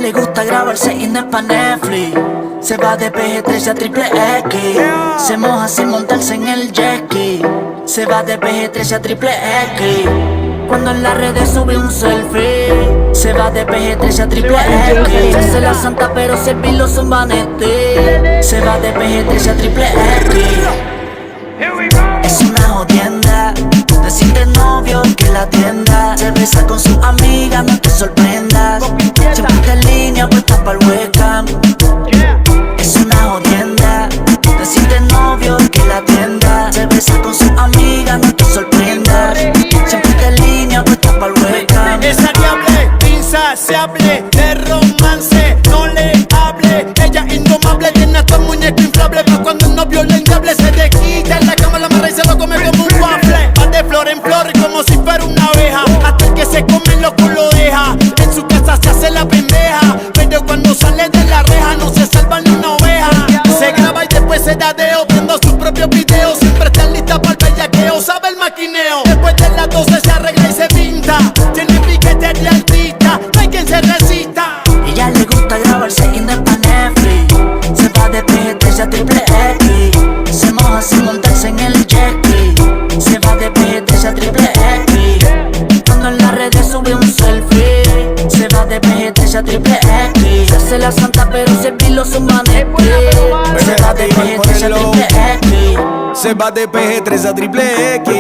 le gusta grabarse y no es pa' Netflix. Se va de PG-13 a triple X. Se moja sin montarse en el jet ski. Se va de PG-13 a triple X. Cuando en las redes sube un selfie. Se va de PG-13 a triple X. Se la santa pero servirlo son vanity. Se va de PG-13 a triple X. Es una jodienda decirte novio que la atienda. Se besa con su amiga, no te sorprendas. Siempre está en línea, puesta pa'l webcam. Es una jodienda decirte novio que la atienda. Se besa con su amiga, no te sorprendas. Siempre está en línea, puesta pa'l webcam. Esa diable, insaciable, de romance, no le hable. Ella indomable, tiene hasta un muñeco inflable. Pero cuando un novio le endiable se le quita en la cama, la amarra y se lo come como un waffle. Va de flor en flor como si fuera una abeja. Hasta que se come el loco lo deja. En su casa se hace la pendeja, pero cuando sale de la reja no se salva ni una oveja. Se graba y después se dadeo, viendo sus propios videos. Siempre está lista para el bellaqueo, sabe el maquineo. Después de las 12 se arregla y se pinta. Tiene piquete de artista, no hay quien se resista. Ella le gusta grabarse y no es pa' Netflix. Se va de PG-13 a triple X. Se moja sin montarse en el jet ski. Se va de PG-13 a triple X. Cuando en las redes sube un selfie. Se va de PG-13 a triple X. Se hace la santa pero servirlo son vanity. Se va de PG-13 a triple X. Se va de PG-13 a triple X.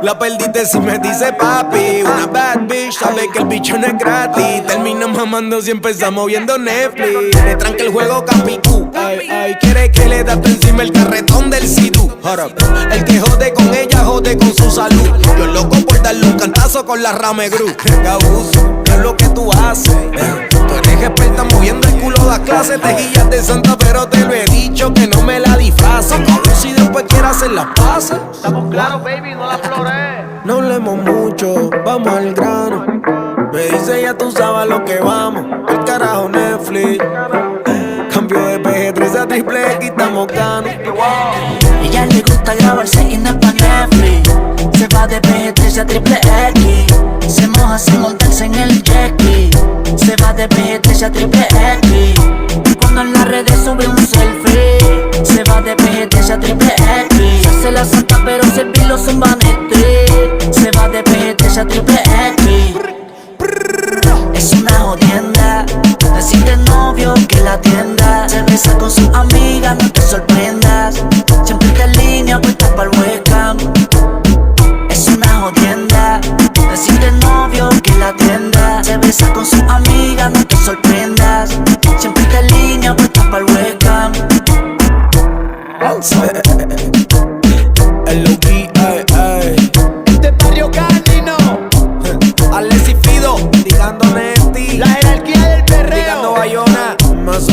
La perdiste si me dice papi. Una bad bitch, sabe que el bicho no es gratis. Termina mamando si empezamos viendo Netflix. Le tranca el juego capicú. Ay, ay, quiere que le das encima el carretón del Sidú. El que jode con ella, jode con su salud. Yo loco por darle un cantazo con la Rame Gru. Que abuso, no es lo que tú haces. Tú eres experta moviendo el culo, das clases. Te guillas de santa, pero te lo he dicho que no me la disfraces. Si después quieres hacer las pases. Estamos claros, baby, no la flores. No hablemos mucho, vamos al grano. Me dice ya tú sabes lo que vamos. El carajo Netflix. Cambio de PG-13 a triple X, estamos ganos. Ella le gusta grabarse y no es pa' Netflix. Se va de PG-13 a triple X. Se moja sin montarse en el jet ski. Se va de PG-13 a triple X. Cuando en las redes sube un selfie. Se va de PG-13 a triple X. Se hace la santa pero servirlo son vanity. Se va de PG-13 a triple X. Es una jodienda decirte novio que la atienda. Se besa con su amiga, no te sorprendas. Siempre está en línea, puesta pa'l webcam. Es una jodienda decirte novio que la atienda. Se besa con su amiga, no te sorprendas. Siempre está en línea, puesta pa'l webcam. L.O.B.A.A. Este barrio canino, Alex y Fido, digando Neti. la jerarquía del perreo. Digando Bayona, más